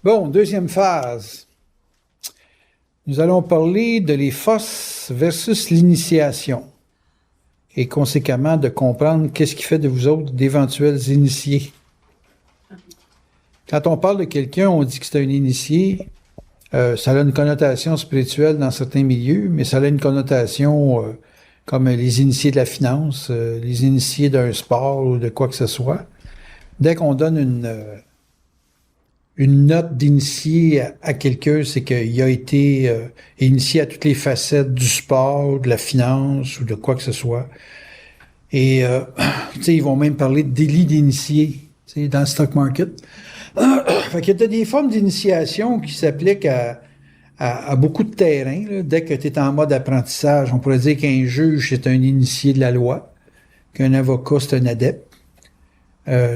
Bon, deuxième phase. Nous allons parler de les forces versus l'initiation. Et conséquemment, de comprendre qu'est-ce qui fait de vous autres d'éventuels initiés. Quand on parle de quelqu'un, on dit que c'est un initié. Ça a une connotation spirituelle dans certains milieux, mais ça a une connotation comme les initiés de la finance, les initiés d'un sport ou de quoi que ce soit. Dès qu'on donne une note d'initié à quelqu'un, c'est qu'il a été initié à toutes les facettes du sport, de la finance ou de quoi que ce soit. Et tu sais, ils vont même parler de délit d'initié, tu sais, dans le stock market. Fait qu'il y a des formes d'initiation qui s'appliquent à beaucoup de terrains. Là. Dès que tu es en mode apprentissage, on pourrait dire qu'un juge, c'est un initié de la loi, qu'un avocat, c'est un adepte.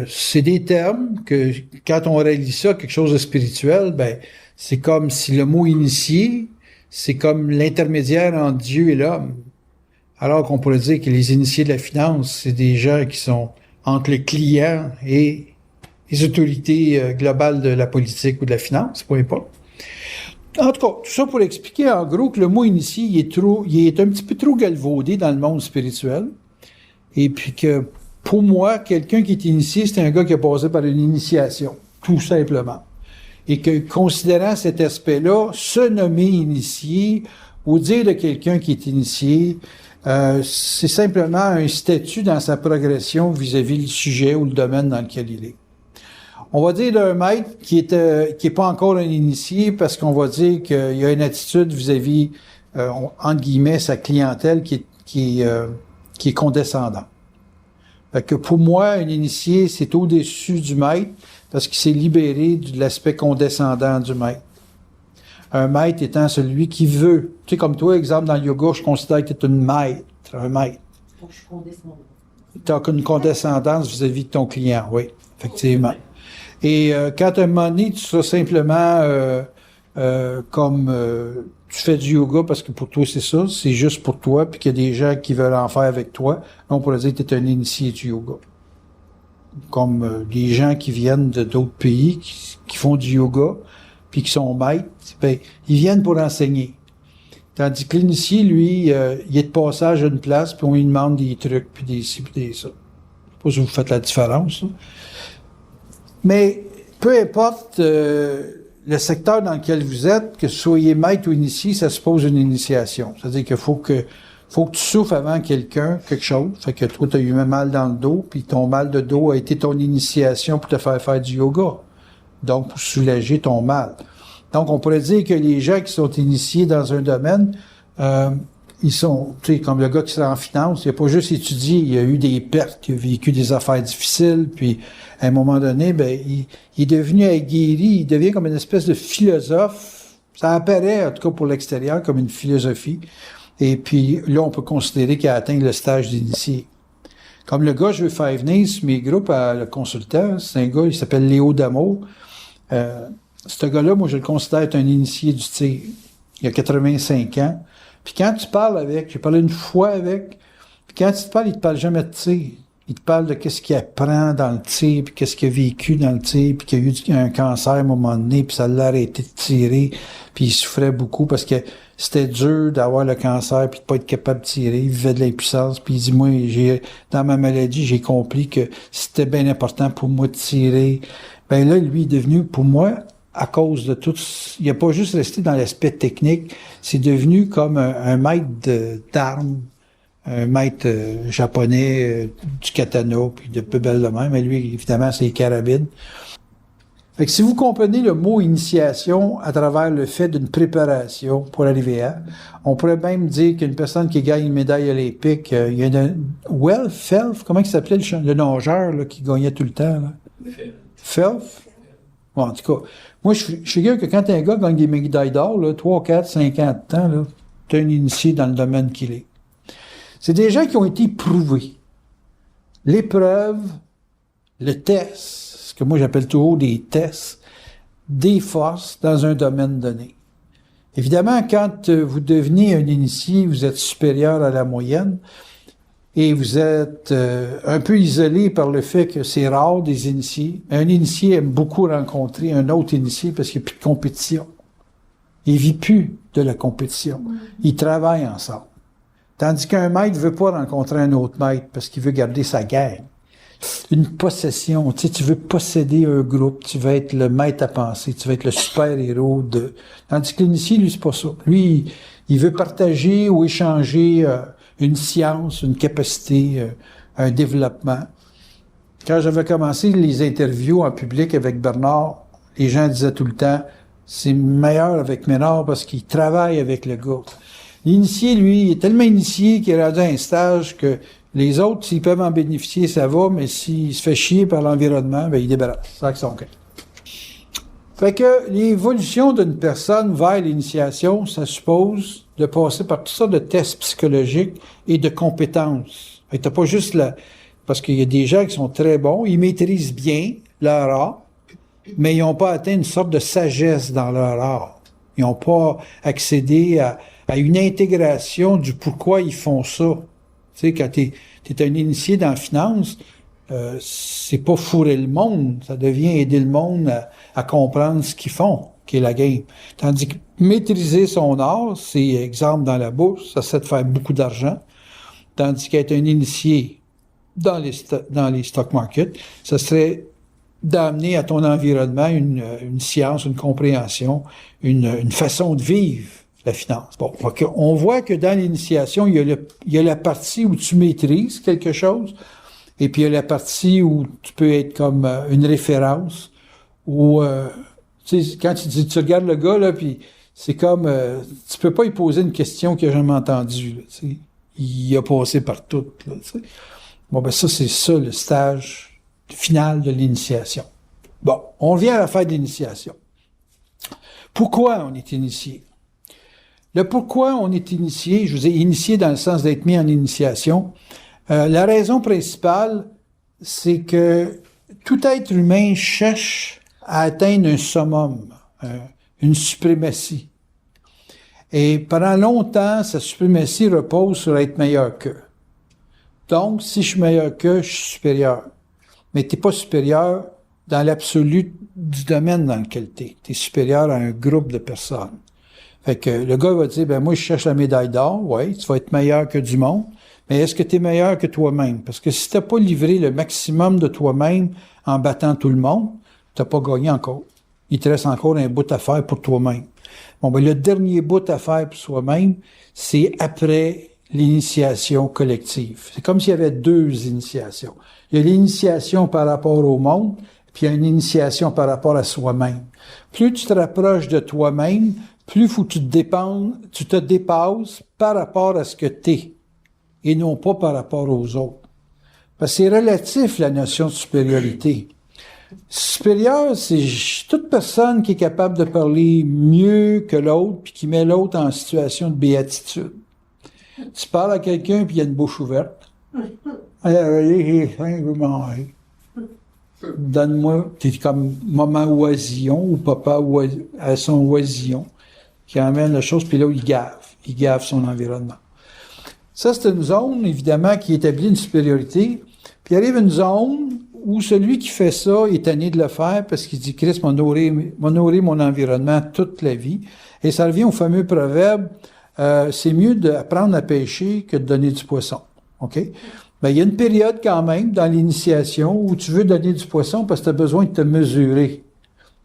C'est des termes que, quand on relie ça, quelque chose de spirituel, ben, c'est comme si le mot initié, c'est comme l'intermédiaire entre Dieu et l'homme. Alors qu'on pourrait dire que les initiés de la finance, c'est des gens qui sont entre le client et les autorités globales de la politique ou de la finance, peu importe. En tout cas, tout ça pour expliquer en gros que le mot initié, il est un petit peu trop galvaudé dans le monde spirituel. Et puis que, pour moi, quelqu'un qui est initié, c'est un gars qui a passé par une initiation, tout simplement. Et que, considérant cet aspect-là, se nommer initié, ou dire de quelqu'un qui est initié, c'est simplement un statut dans sa progression vis-à-vis du sujet ou le domaine dans lequel il est. On va dire d'un maître qui est pas encore un initié parce qu'on va dire qu'il y a une attitude vis-à-vis, entre guillemets, sa clientèle qui est condescendante. Fait que pour moi, un initié, c'est au-dessus du maître parce qu'il s'est libéré de l'aspect condescendant du maître. Un maître étant celui qui veut. Tu sais, comme toi, exemple, dans le yoga, je considère que tu es un maître. Je suis condescendant. Tu as une condescendance vis-à-vis de ton client, oui, effectivement. Et quand à un moment donné, tu seras simplement comme tu fais du yoga parce que pour toi c'est ça, c'est juste pour toi, puis qu'il y a des gens qui veulent en faire avec toi, on pourrait dire que tu es un initié du yoga. Comme des gens qui viennent d'autres pays, qui font du yoga, puis qui sont maîtres, ben, ils viennent pour enseigner. Tandis que l'initié, lui, il est de passage à une place, puis on lui demande des trucs, puis des ci, puis des ça. Je sais pas si vous faites la différence, là. Mais peu importe le secteur dans lequel vous êtes, que soyez maître ou initié, ça suppose une initiation. C'est-à-dire qu'il faut que tu souffres avant quelque chose. Fait que toi, tu as eu un mal dans le dos, puis ton mal de dos a été ton initiation pour te faire du yoga. Donc, pour soulager ton mal. Donc, on pourrait dire que les gens qui sont initiés dans un domaine, ils sont, tu sais, comme le gars qui est en finance, il n'a pas juste étudié, il a eu des pertes, il a vécu des affaires difficiles, puis à un moment donné, ben, il est devenu aguerri, il devient comme une espèce de philosophe. Ça apparaît, en tout cas pour l'extérieur, comme une philosophie. Et puis là, on peut considérer qu'il a atteint le stage d'initié. Comme le gars, je veux faire venir sur mes groupes à le consultant, c'est un gars, il s'appelle Léo Damour. Ce gars-là, moi, je le considère être un initié du tir. Il a 85 ans. Puis quand tu parles avec, j'ai parlé une fois avec, puis quand tu te parles, il te parle jamais de tir. Il te parle de qu'est-ce qu'il apprend dans le tir, puis qu'est-ce qu'il a vécu dans le tir, puis qu'il a eu un cancer à un moment donné, puis ça l'a arrêté de tirer, puis il souffrait beaucoup parce que c'était dur d'avoir le cancer puis de pas être capable de tirer. Il vivait de l'impuissance, puis il dit, moi, dans ma maladie, j'ai compris que c'était bien important pour moi de tirer. Ben là, lui, est devenu, pour moi, à cause de tout, il n'a pas juste resté dans l'aspect technique, c'est devenu comme un maître d'armes, un maître japonais du katana, puis de peu belle de même, mais lui, évidemment, c'est les carabines. Fait que si vous comprenez le mot initiation à travers le fait d'une préparation pour arriver à, on pourrait même dire qu'une personne qui gagne une médaille olympique, il y a Phelps, comment il s'appelait le nageur là, qui gagnait tout le temps? Là? Phelps? Bon, en tout cas, moi, je suis sûr que quand un gars gagne des médailles d'or, là, 3, 4, 5 ans de temps, là, t'es un initié dans le domaine qu'il est. C'est des gens qui ont été prouvés. L'épreuve, le test, ce que moi j'appelle toujours des tests, des forces dans un domaine donné. Évidemment, quand vous devenez un initié, vous êtes supérieur à la moyenne, et vous êtes un peu isolé par le fait que c'est rare des initiés. Un initié aime beaucoup rencontrer un autre initié parce qu'il n'y a plus de compétition. Il vit plus de la compétition. Ils travaillent ensemble. Tandis qu'un maître ne veut pas rencontrer un autre maître parce qu'il veut garder sa gang. Une possession, tu sais, tu veux posséder un groupe, tu veux être le maître à penser, tu veux être le super-héros de... Tandis que l'initié, lui, c'est pas ça. Lui, il veut partager ou échanger une science, une capacité, un développement. Quand j'avais commencé les interviews en public avec Bernard, les gens disaient tout le temps, c'est meilleur avec Ménard parce qu'il travaille avec le gars. L'initié, lui, il est tellement initié qu'il est rendu à un stage que les autres, s'ils peuvent en bénéficier, ça va, mais s'il se fait chier par l'environnement, ben, il débarrasse. C'est ça que son cas. Fait que l'évolution d'une personne vers l'initiation, ça suppose de passer par toutes sortes de tests psychologiques et de compétences. Fait que t'as pas juste parce qu'il y a des gens qui sont très bons, ils maîtrisent bien leur art, mais ils n'ont pas atteint une sorte de sagesse dans leur art. Ils n'ont pas accédé à une intégration du pourquoi ils font ça. Tu sais, quand t'es un initié dans la finance, c'est pas fourrer le monde, ça devient aider le monde à comprendre ce qu'ils font, qui est la game. Tandis que maîtriser son art, c'est, exemple, dans la bourse, ça serait de faire beaucoup d'argent. Tandis qu'être un initié dans les stock markets, ça serait d'amener à ton environnement une science, une compréhension, une façon de vivre la finance. Bon, on voit que dans l'initiation, il y a la partie où tu maîtrises quelque chose, et puis il y a la partie où tu peux être comme une référence, où tu sais, quand tu regardes le gars, là, puis c'est comme tu peux pas lui poser une question qu'il a jamais entendue, là, tu sais. Il a passé par tout, là, tu sais. Bon, ben ça, c'est ça, le stage final de l'initiation. Bon, on vient à la fête d'initiation. Pourquoi on est initié? Le pourquoi on est initié, je vous ai initié dans le sens d'être mis en initiation, la raison principale, c'est que tout être humain cherche à atteindre un summum, une suprématie. Et pendant longtemps, sa suprématie repose sur être meilleur qu'eux. Donc, si je suis meilleur qu'eux, je suis supérieur. Mais t'es pas supérieur dans l'absolu du domaine dans lequel t'es. T'es supérieur à un groupe de personnes. Fait que le gars va dire, ben moi, je cherche la médaille d'or. Oui, tu vas être meilleur que du monde. Mais est-ce que tu es meilleur que toi-même? Parce que si tu n'as pas livré le maximum de toi-même en battant tout le monde, tu n'as pas gagné encore. Il te reste encore un bout à faire pour toi-même. Bon, ben le dernier bout à faire pour soi-même, c'est après l'initiation collective. C'est comme s'il y avait deux initiations. Il y a l'initiation par rapport au monde, puis il y a une initiation par rapport à soi-même. Plus tu te rapproches de toi-même, plus faut que tu te dépasses par rapport à ce que t'es, et non pas par rapport aux autres. Parce que c'est relatif, la notion de supériorité. Supérieur, c'est toute personne qui est capable de parler mieux que l'autre, puis qui met l'autre en situation de béatitude. Tu parles à quelqu'un, puis il y a une bouche ouverte. Donne-moi, t'es comme maman oisillon, ou papa à son oisillon, qui emmène la chose, puis là, il gave son environnement. Ça, c'est une zone, évidemment, qui établit une supériorité, puis arrive une zone où celui qui fait ça est tanné de le faire parce qu'il dit « Christ m'a nourri mon environnement toute la vie ». Et ça revient au fameux proverbe c'est mieux d'apprendre à pêcher que de donner du poisson. OK? Ben, il y a une période quand même dans l'initiation où tu veux donner du poisson parce que tu as besoin de te mesurer.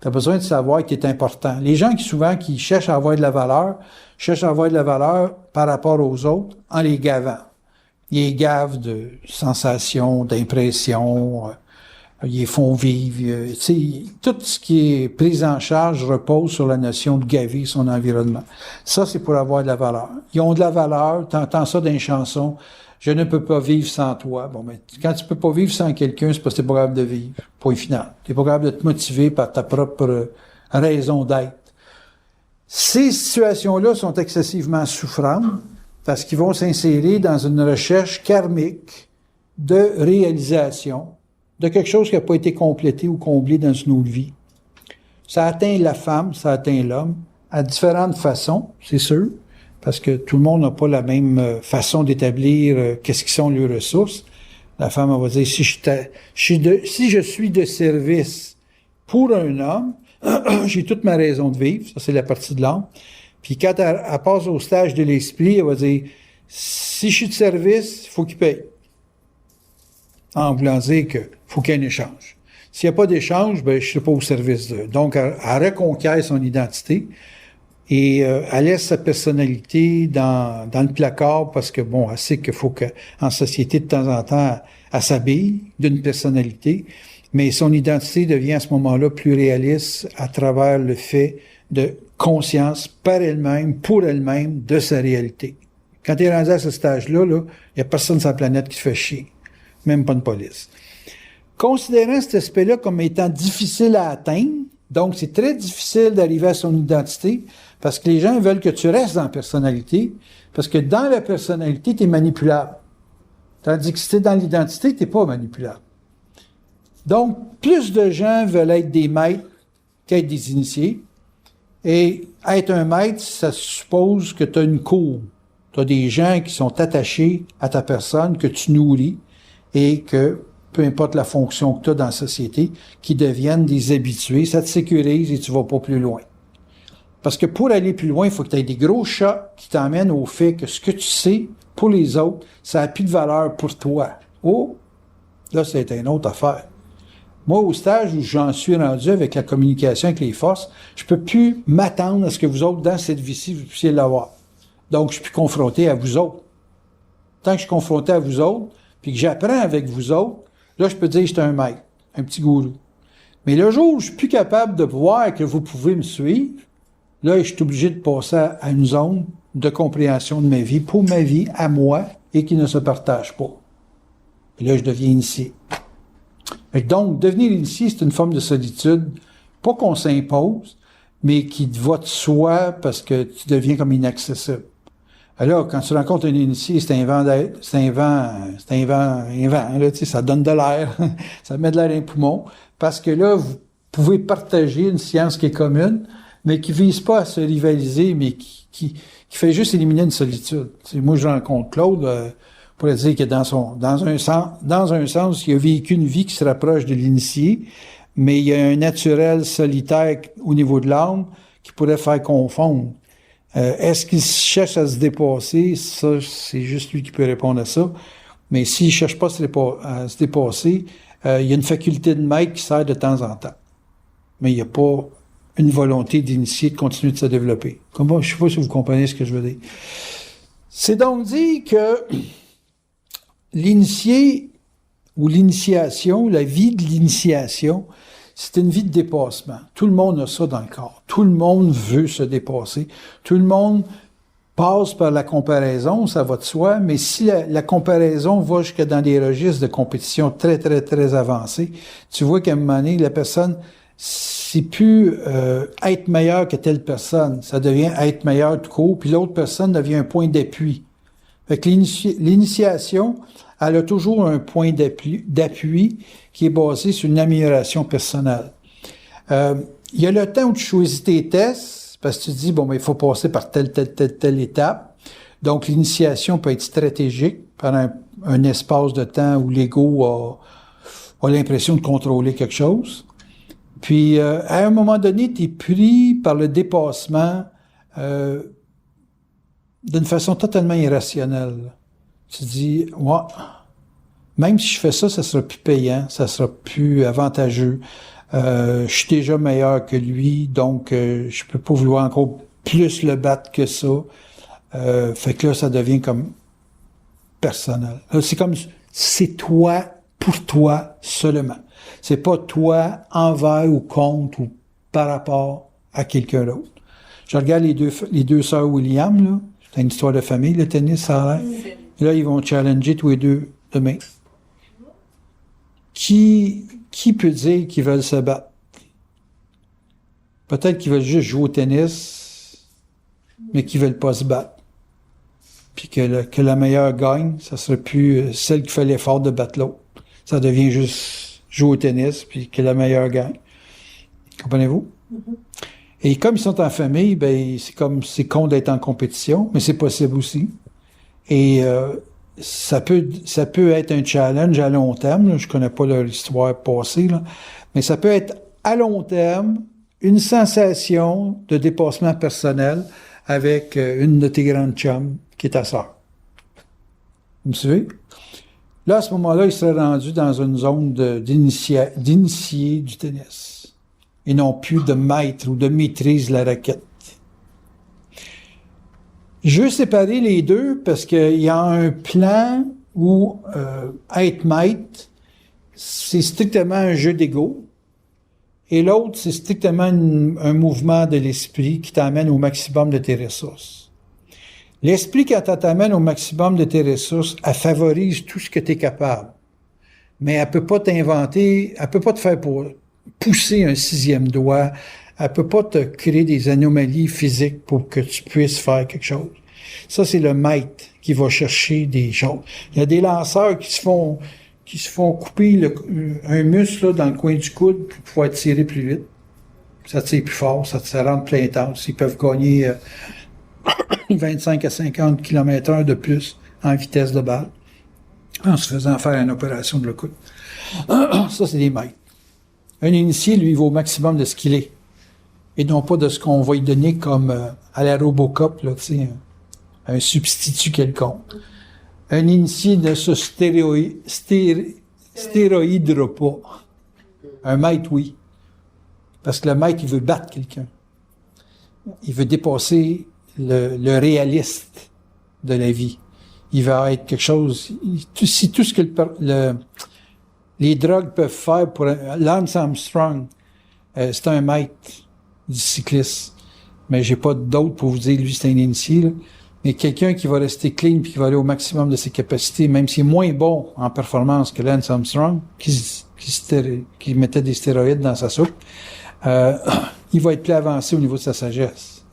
Tu as besoin de savoir qu'il est important. Les gens qui cherchent à avoir de la valeur, cherchent à avoir de la valeur par rapport aux autres en les gavant. Ils les gavent de sensations, d'impressions, ils les font vivre. Tu sais, tout ce qui est pris en charge repose sur la notion de gaver son environnement. Ça, c'est pour avoir de la valeur. Ils ont de la valeur, tu entends ça dans les chansons. Je ne peux pas vivre sans toi. Bon, mais quand tu peux pas vivre sans quelqu'un, c'est parce que t'es pas capable de vivre. Point final. T'es pas capable de te motiver par ta propre raison d'être. Ces situations-là sont excessivement souffrantes parce qu'ils vont s'insérer dans une recherche karmique de réalisation de quelque chose qui n'a pas été complété ou comblé dans une autre vie. Ça atteint la femme, ça atteint l'homme, à différentes façons, c'est sûr, parce que tout le monde n'a pas la même façon d'établir qu'est-ce qui sont les ressources. La femme, elle va dire, si je suis de service pour un homme, j'ai toute ma raison de vivre, ça c'est la partie de l'âme. Puis quand elle passe au stage de l'esprit, elle va dire, si je suis de service, il faut qu'il paye. En voulant dire qu'il faut qu'il y ait un échange. S'il n'y a pas d'échange, ben, je ne serai pas au service d'eux. Donc, elle reconquiert son identité et elle laisse sa personnalité dans le placard parce que, bon, elle sait qu'il faut qu'en société, de temps en temps, elle s'habille d'une personnalité, mais son identité devient à ce moment-là plus réaliste à travers le fait de conscience par elle-même, pour elle-même, de sa réalité. Quand tu es rendu à ce stage-là, il n'y a personne sur la planète qui te fait chier. Même pas une police. Considérant cet aspect-là comme étant difficile à atteindre, donc c'est très difficile d'arriver à son identité, parce que les gens veulent que tu restes dans la personnalité, parce que dans la personnalité, tu es manipulable. Tandis que si tu es dans l'identité, tu n'es pas manipulable. Donc, plus de gens veulent être des maîtres qu'être des initiés. Et être un maître, ça suppose que tu as une cour. Tu as des gens qui sont attachés à ta personne, que tu nourris, et que, peu importe la fonction que tu as dans la société, qui deviennent des habitués, ça te sécurise et tu vas pas plus loin. Parce que pour aller plus loin, il faut que tu aies des gros chocs qui t'emmènent au fait que ce que tu sais pour les autres, ça n'a plus de valeur pour toi. Oh, là, c'est une autre affaire. Moi, au stage où j'en suis rendu avec la communication avec les forces, je peux plus m'attendre à ce que vous autres, dans cette vie-ci, vous puissiez l'avoir. Donc, je suis plus confronté à vous autres. Tant que je suis confronté à vous autres, puis que j'apprends avec vous autres, là, je peux dire que j'étais un maître, un petit gourou. Mais le jour où je suis plus capable de voir que vous pouvez me suivre, là, je suis obligé de passer à une zone de compréhension de ma vie, pour ma vie, à moi, et qui ne se partage pas. Et là, je deviens initié. Et donc, devenir initié, c'est une forme de solitude, pas qu'on s'impose, mais qui te va de soi parce que tu deviens comme inaccessible. Alors, quand tu rencontres un initié, c'est un vent, là, tu sais, ça donne de l'air, ça met de l'air dans les poumons, parce que là, vous pouvez partager une science qui est commune, mais qui vise pas à se rivaliser, mais qui fait juste éliminer une solitude. Tu sais, moi, je rencontre Claude, pour dire que dans un sens, il a vécu une vie qui se rapproche de l'initié, mais il y a un naturel solitaire au niveau de l'âme qui pourrait faire confondre. Est-ce qu'il cherche à se dépasser? Ça, c'est juste lui qui peut répondre à ça. Mais s'il cherche pas à se dépasser, il y a une faculté de maître qui sert de temps en temps. Mais il n'y a pas une volonté d'initier, de continuer de se développer. Comment, je sais pas si vous comprenez ce que je veux dire. C'est donc dit que l'initié ou l'initiation, la vie de l'initiation, c'est une vie de dépassement. Tout le monde a ça dans le corps. Tout le monde veut se dépasser. Tout le monde passe par la comparaison, ça va de soi, mais si la comparaison va jusque dans des registres de compétition très, très, très avancés, tu vois qu'à un moment donné, la personne, c'est plus être meilleur que telle personne. Ça devient être meilleur tout court, puis l'autre personne devient un point d'appui. Fait que l'initiation, elle a toujours un point d'appui qui est basé sur une amélioration personnelle. Il y a le temps où tu choisis tes tests, parce que tu te dis, bon, mais il faut passer par telle étape. Donc, l'initiation peut être stratégique pendant un espace de temps où l'ego a l'impression de contrôler quelque chose. Puis, à un moment donné, tu es pris par le dépassement d'une façon totalement irrationnelle. Tu te dis, ouais, même si je fais ça, ça sera plus payant, ça sera plus avantageux. Je suis déjà meilleur que lui, donc je peux pas vouloir encore plus le battre que ça. Fait que là, ça devient comme personnel. Là, c'est comme, c'est toi, pour toi seulement. C'est pas toi envers ou contre ou par rapport à quelqu'un d'autre. Je regarde les deux sœurs Williams, là. C'est une histoire de famille, le tennis, ça a l'air. Et là, ils vont challenger tous les deux demain. Qui peut dire qu'ils veulent se battre? Peut-être qu'ils veulent juste jouer au tennis, mais qu'ils veulent pas se battre. Puis que la meilleure gagne, ça serait plus celle qui fait l'effort de battre l'autre. Ça devient juste jouer au tennis, puis que la meilleure gagne. Comprenez-vous? Mm-hmm. Et comme ils sont en famille, ben c'est con d'être en compétition, mais c'est possible aussi. Et ça peut être un challenge à long terme. Là. Je connais pas leur histoire passée, là, mais ça peut être à long terme une sensation de dépassement personnel avec une de tes grandes chums qui est ta sœur. Vous me suivez? Là, à ce moment-là, il serait rendu dans une zone d'initié du tennis et non plus de maître ou de maîtrise de la raquette. Je veux séparer les deux parce qu'il y a un plan où être maître, c'est strictement un jeu d'ego, et l'autre, c'est strictement un mouvement de l'esprit qui t'amène au maximum de tes ressources. L'esprit, quand elle t'amène au maximum de tes ressources, elle favorise tout ce que tu es capable. Mais elle peut pas t'inventer, elle peut pas te faire pousser un sixième doigt, elle peut pas te créer des anomalies physiques pour que tu puisses faire quelque chose. Ça, c'est le maître qui va chercher des choses. Il y a des lanceurs qui se font couper un muscle là, dans le coin du coude pour pouvoir tirer plus vite. Ça tire plus fort, ça rentre plein temps. Ils peuvent gagner 25 à 50 km/h de plus en vitesse de balle en se faisant faire une opération de le coude. Ça, c'est des maîtres. Un initié, lui, il va au maximum de ce qu'il est. Et non pas de ce qu'on va lui donner comme à la Robocop, là, tu sais, un substitut quelconque. Un initié ne se stéroïdera pas. Un maître, oui. Parce que le maître, il veut battre quelqu'un. Il veut dépasser le réaliste de la vie. Il va être quelque chose... Si tout ce que les drogues peuvent faire pour... Lance Armstrong, c'est un maître du cycliste. Mais j'ai pas d'autre pour vous dire, lui, c'est un initié, là. Mais quelqu'un qui va rester clean puis qui va aller au maximum de ses capacités, même s'il est moins bon en performance que Lance Armstrong, qui mettait des stéroïdes dans sa soupe, il va être plus avancé au niveau de sa sagesse.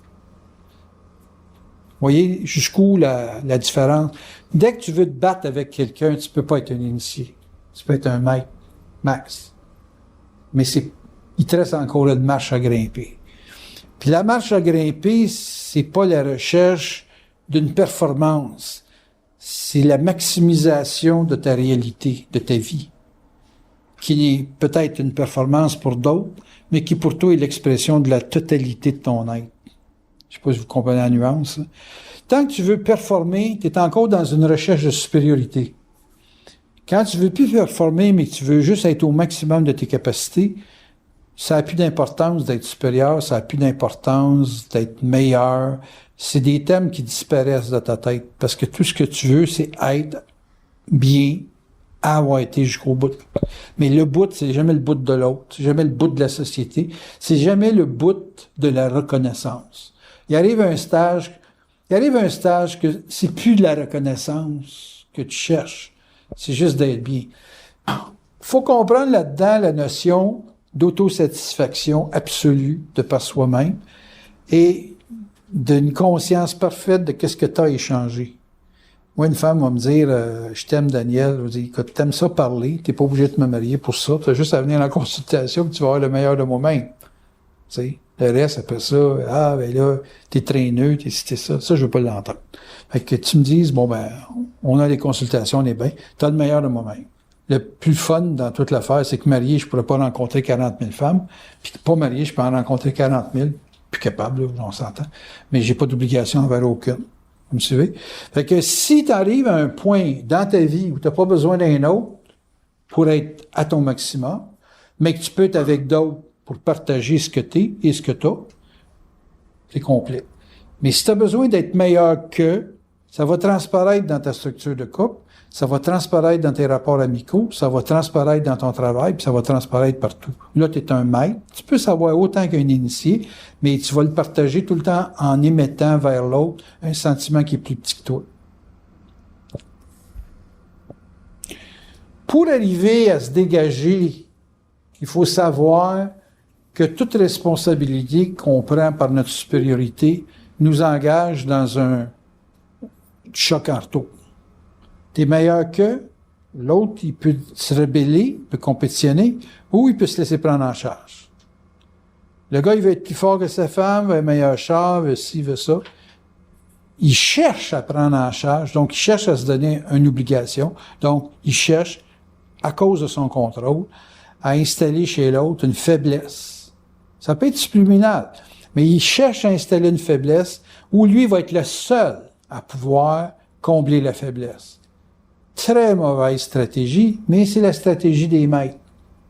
Vous voyez jusqu'où la différence? Dès que tu veux te battre avec quelqu'un, tu peux pas être un initié. Tu peux être un maître, max. Mais il te reste encore une marche à grimper. Puis la marche à grimper, c'est pas la recherche d'une performance. C'est la maximisation de ta réalité, de ta vie, qui est peut-être une performance pour d'autres, mais qui pour toi est l'expression de la totalité de ton être. Je sais pas si vous comprenez la nuance. Hein? Tant que tu veux performer, tu es encore dans une recherche de supériorité. Quand tu veux plus performer, mais que tu veux juste être au maximum de tes capacités, ça n'a plus d'importance d'être supérieur, ça n'a plus d'importance d'être meilleur. C'est des thèmes qui disparaissent de ta tête, parce que tout ce que tu veux, c'est être bien, avoir été jusqu'au bout. Mais le bout, c'est jamais le bout de l'autre, c'est jamais le bout de la société, c'est jamais le bout de la reconnaissance. Il arrive un stage que c'est plus de la reconnaissance que tu cherches, c'est juste d'être bien. Faut comprendre là-dedans la notion d'autosatisfaction absolue de par soi-même et d'une conscience parfaite de qu'est-ce que tu as échangé. Moi, une femme va me dire je t'aime, Daniel. Je vais dire, écoute, t'aimes ça parler, t'es pas obligé de me marier pour ça, t'as juste à venir en consultation que tu vas avoir le meilleur de moi-même. Tu sais, le reste, après ça, ben là, t'es traîneux, t'es ça. Ça, je veux pas l'entendre. Fait que tu me dises, bon, ben, on a des consultations, on est bien, t'as le meilleur de moi-même. Le plus fun dans toute l'affaire, c'est que marié, je pourrais pas rencontrer 40 000 femmes, puis pas marié, je peux en rencontrer 40 000, plus capable, là, on s'entend. Mais j'ai pas d'obligation envers aucune. Vous me suivez? Fait que si tu arrives à un point dans ta vie où tu n'as pas besoin d'un autre pour être à ton maximum, mais que tu peux être avec d'autres pour partager ce que tu es et ce que tu as, c'est complet. Mais si tu as besoin d'être meilleur que, ça va transparaître dans ta structure de couple, ça va transparaître dans tes rapports amicaux, ça va transparaître dans ton travail, puis ça va transparaître partout. Là, tu es un maître. Tu peux savoir autant qu'un initié, mais tu vas le partager tout le temps en émettant vers l'autre un sentiment qui est plus petit que toi. Pour arriver à se dégager, il faut savoir que toute responsabilité qu'on prend par notre supériorité nous engage dans un choc en retour. T'es meilleur que l'autre, il peut se rebeller, il peut compétitionner, ou il peut se laisser prendre en charge. Le gars, il veut être plus fort que sa femme, veut un meilleur char, veut ci, veut ça. Il cherche à prendre en charge, donc il cherche à se donner une obligation. Donc, il cherche, à cause de son contrôle, à installer chez l'autre une faiblesse. Ça peut être subliminal, mais il cherche à installer une faiblesse où lui va être le seul à pouvoir combler la faiblesse. Très mauvaise stratégie, mais c'est la stratégie des maîtres.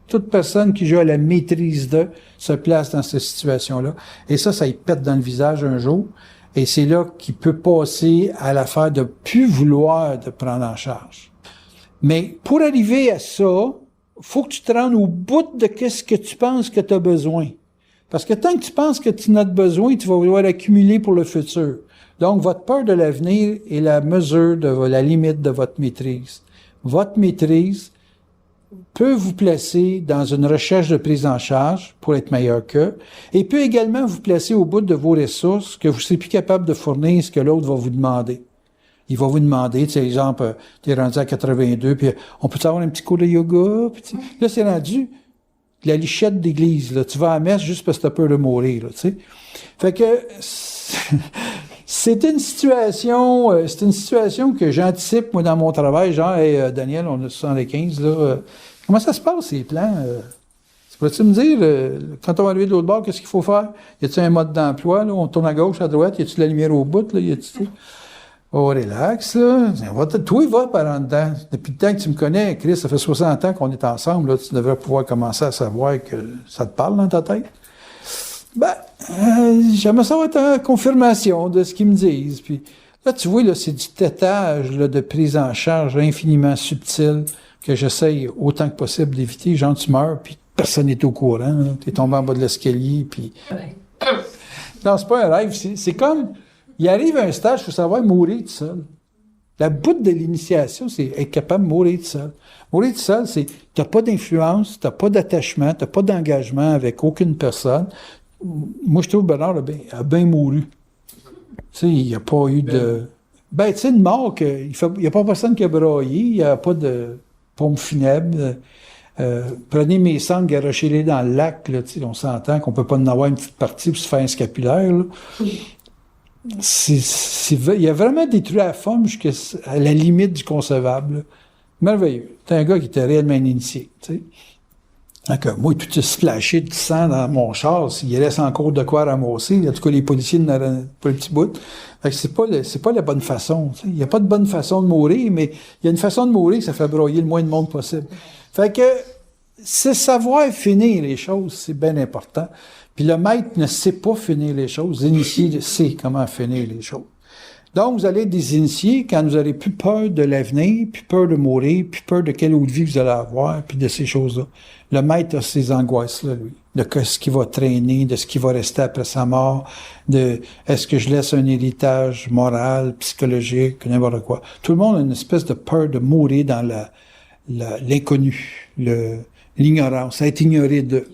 Toute personne qui joue à la maîtrise de se place dans cette situation-là. Et ça y pète dans le visage un jour. Et c'est là qu'il peut passer à l'affaire de plus vouloir de prendre en charge. Mais pour arriver à ça, faut que tu te rendes au bout de qu'est-ce que tu penses que tu as besoin. Parce que tant que tu penses que tu en as besoin, tu vas vouloir accumuler pour le futur. Donc, votre peur de l'avenir est la mesure de la limite de votre maîtrise. Votre maîtrise peut vous placer dans une recherche de prise en charge pour être meilleur qu'eux, et peut également vous placer au bout de vos ressources que vous ne serez plus capable de fournir ce que l'autre va vous demander. Il va vous demander, tu sais, exemple, tu es rendu à 82, puis on peut avoir un petit cours de yoga, puis là, c'est rendu la lichette d'église, là. Tu vas à la messe juste parce que tu as peur de mourir, là, tu sais. Fait que c'est une situation que j'anticipe, moi, dans mon travail, genre, hey, Daniel, on a 75, là, comment ça se passe, ces plans? Peux-tu me dire, quand on va arriver de l'autre bord, qu'est-ce qu'il faut faire? Y a-t-il un mode d'emploi, là? On tourne à gauche, à droite, y a-t-il la lumière au bout, là? Y a-t-il... Oh, relax, là. Toi, va par en dedans. Depuis le temps que tu me connais, Chris, ça fait 60 ans qu'on est ensemble, là. Tu devrais pouvoir commencer à savoir que ça te parle dans ta tête. Ben, j'aimerais savoir ta confirmation de ce qu'ils me disent. Puis là, tu vois, là, c'est du tétage, là, de prise en charge infiniment subtil que j'essaye autant que possible d'éviter. Genre, tu meurs, puis personne n'est au courant. Tu es tombé en bas de l'escalier, puis... Non, c'est pas un rêve. C'est comme... Il arrive à un stage, il faut savoir mourir tout seul. La bout de l'initiation, c'est être capable de mourir tout seul. Mourir tout seul, c'est t'as pas d'influence, t'as pas d'attachement, t'as pas d'engagement avec aucune personne. Moi, je trouve Bernard a bien mouru. Tu sais, il n'y a pas eu de... Ben, tu sais, une mort, il n'y a pas personne qui a braillé, il n'y a pas de pompe funèbre. Prenez mes cendres, garochez-les dans le lac, là, tu sais, on s'entend qu'on peut pas en avoir une petite partie pour se faire un scapulaire, là. Il a vraiment détruit la femme jusqu'à la limite du concevable, là. Merveilleux. C'est un gars qui était réellement initié, tu sais. Donc, moi, tout est splashé de sang dans mon char, il reste encore de quoi ramasser. En tout cas, les policiers n'ont pas le petit bout. Fait que c'est pas la bonne façon. Tu sais. Il n'y a pas de bonne façon de mourir, mais il y a une façon de mourir que ça fait broyer le moins de monde possible. Fait que, c'est savoir finir les choses, c'est bien important. Puis le maître ne sait pas finir les choses. L'initié sait comment finir les choses. Donc, vous allez être des initiés quand vous n'aurez plus peur de l'avenir, plus peur de mourir, plus peur de quelle autre vie vous allez avoir, puis de ces choses-là. Le maître a ces angoisses-là, lui. De ce qui va traîner, de ce qui va rester après sa mort, de est-ce que je laisse un héritage moral, psychologique, n'importe quoi. Tout le monde a une espèce de peur de mourir dans l'inconnu, l'ignorance, à être ignoré d'eux.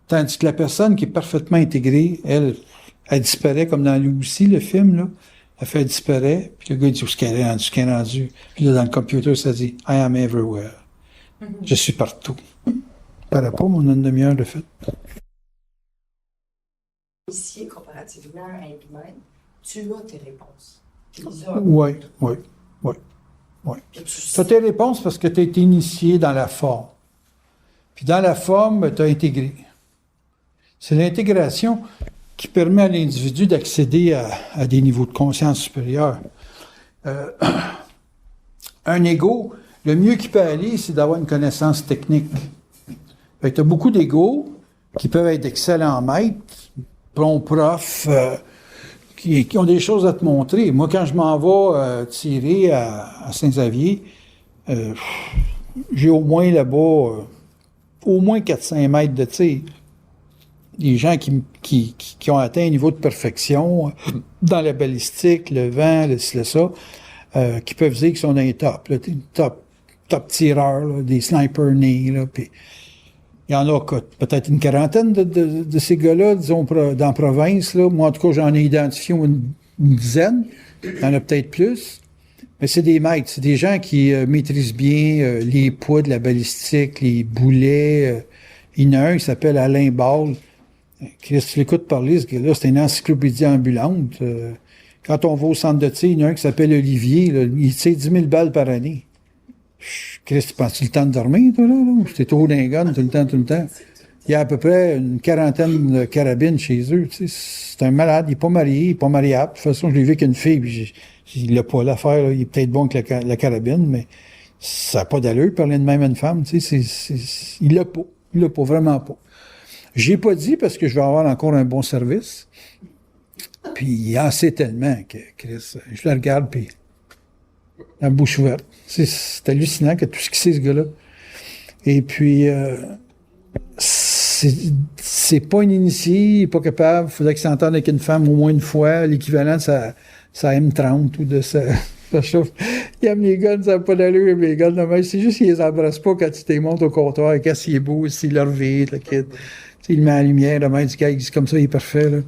Tandis que la personne qui est parfaitement intégrée, elle disparaît, comme dans lui aussi, le film, là. Elle fait disparaître, puis le gars dit où est-ce qu'elle est rendue. Puis là, dans le computer, ça dit I am everywhere. Je suis partout. Par rapport, on a une demi-heure de fait. Ici, comparativement à un humain, tu as tes réponses. Tu les as. Oui. Tu as tes réponses parce que tu as été initié dans la forme. Puis dans la forme, tu as intégré. C'est l'intégration qui permet à l'individu d'accéder à des niveaux de conscience supérieurs. Un ego, le mieux qu'il peut aller, c'est d'avoir une connaissance technique. Fait que tu as beaucoup d'égos qui peuvent être d'excellents maîtres, bons profs, qui ont des choses à te montrer. Moi, quand je m'en vais tirer à Saint-Xavier, j'ai au moins là-bas au moins 400 mètres de tir. Des gens qui ont atteint un niveau de perfection dans la balistique, le vent, ça, qui peuvent dire qu'ils sont dans les tops, là, top tireurs, là, des snipers nés, là, puis il y en a peut-être une quarantaine de ces gars-là, disons, dans la province, là. Moi, en tout cas, j'en ai identifié une dizaine. Il y en a peut-être plus. Mais c'est des maîtres, c'est des gens qui maîtrisent bien les poids de la balistique, les boulets. Il y en a un qui s'appelle Alain Ball. Chris, tu l'écoutes parler, ce gars-là, c'est une encyclopédie ambulante. Quand on va au centre de tir, il y en a un qui s'appelle Olivier, là, il tire 10 000 balles par année. Chris, tu penses-tu le temps de dormir, toi, là? T'es trop dingue, tout le temps, tout le temps. Il y a à peu près une quarantaine de carabines chez eux. Tu sais, c'est un malade, il n'est pas marié, il n'est pas mariable. De toute façon, je l'ai vu avec une fille, puis il n'a pas l'affaire, là. Il est peut-être bon avec la carabine, mais ça n'a pas d'allure, parler de même à une femme. Tu sais, il l'a pas. Il l'a pas, vraiment pas. J'ai pas dit parce que je vais avoir encore un bon service. Puis il en sait tellement que Chris, je le regarde, puis la bouche ouverte. C'est hallucinant que tout ce qu'il sait, ce gars-là. Et puis, c'est pas un initié, il n'est pas capable. Il faudrait qu'il s'entende avec une femme au moins une fois, l'équivalent de sa M30 ou de sa chauffe. Il aime les guns, ça n'a pas d'allure, il aime les guns. C'est juste qu'il les embrasse pas quand tu t'es montes au comptoir, quand il est beau, s'il leur vide, le kid. Il met la lumière, le maître du gars, il dit comme ça, il est parfait, là.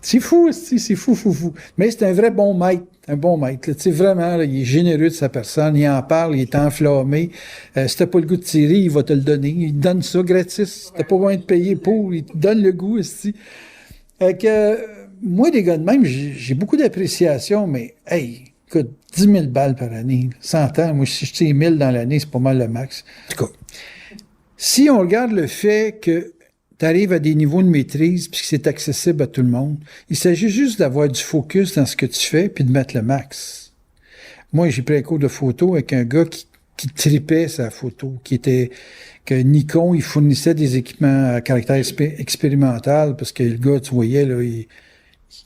C'est fou, c'est fou. Mais c'est un vrai bon maître, Tu sais, vraiment, là, il est généreux de sa personne, il en parle, il est enflammé. Si t'as pas le goût de tirer, il va te le donner. Il te donne ça gratis. T'as pas besoin de payer pour, il te donne le goût, aussi. Moi, des gars de même, j'ai beaucoup d'appréciation, mais, hey, écoute, 10 000 balles par année, 100 ans, moi, si je tire 1000 dans l'année, c'est pas mal le max. En tout cas, si on regarde le fait que tu arrives à des niveaux de maîtrise puis que c'est accessible à tout le monde, il s'agit juste d'avoir du focus dans ce que tu fais puis de mettre le max. Moi, j'ai pris un cours de photo avec un gars qui tripait sa photo, que Nikon, il fournissait des équipements à caractère expérimental parce que le gars, tu voyais, là,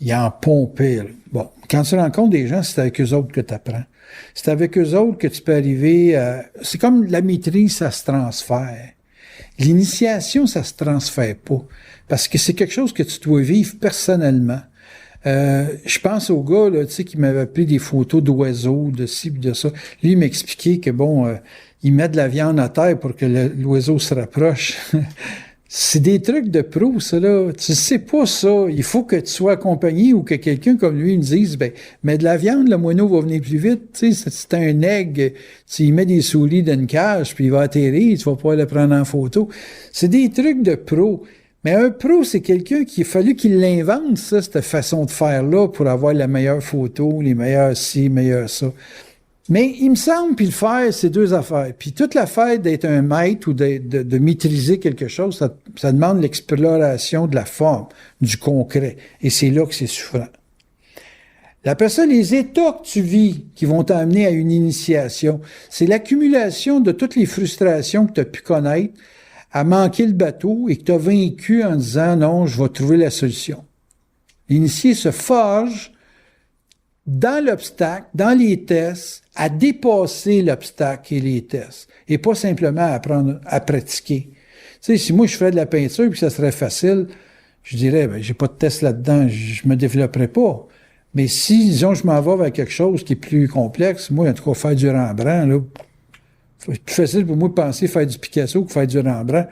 il en pompait, là. Bon, quand tu rencontres des gens, c'est avec eux autres que tu apprends. C'est avec eux autres que tu peux arriver à... C'est comme la maîtrise, ça se transfère. L'initiation, ça se transfère pas. Parce que c'est quelque chose que tu dois vivre personnellement. Je pense au gars, là, tu sais, qui m'avait pris des photos d'oiseaux, de ci, de ça. Lui, il m'expliquait que, bon, il met de la viande à terre pour que l'oiseau se rapproche. C'est des trucs de pro, ça, là. Tu sais pas ça. Il faut que tu sois accompagné ou que quelqu'un comme lui me dise, ben, mets de la viande, le moineau va venir plus vite. Tu sais, c'est un aigle. Tu mets des souris dans une cage, puis il va atterrir, tu vas pouvoir le prendre en photo. C'est des trucs de pro. Mais un pro, c'est quelqu'un qui a fallu qu'il l'invente, ça, cette façon de faire-là, pour avoir la meilleure photo, les meilleurs ci, meilleurs ça. Mais il me semble, puis le faire, c'est deux affaires. Puis toute l'affaire d'être un maître ou de maîtriser quelque chose, ça demande l'exploration de la forme, du concret. Et c'est là que c'est souffrant. Après ça, les états que tu vis qui vont t'amener à une initiation, c'est l'accumulation de toutes les frustrations que tu as pu connaître à manquer le bateau et que tu as vaincu en disant « Non, je vais trouver la solution ». L'initié se forge dans l'obstacle, dans les tests, à dépasser l'obstacle et les tests, et pas simplement à apprendre à pratiquer. Tu sais, si moi je ferais de la peinture puis ça serait facile, je dirais, ben, j'ai pas de test là-dedans, je me développerais pas. Mais si, disons, je m'en vais vers quelque chose qui est plus complexe, moi, en tout cas, faire du Rembrandt, là, c'est plus facile pour moi de penser faire du Picasso que faire du Rembrandt.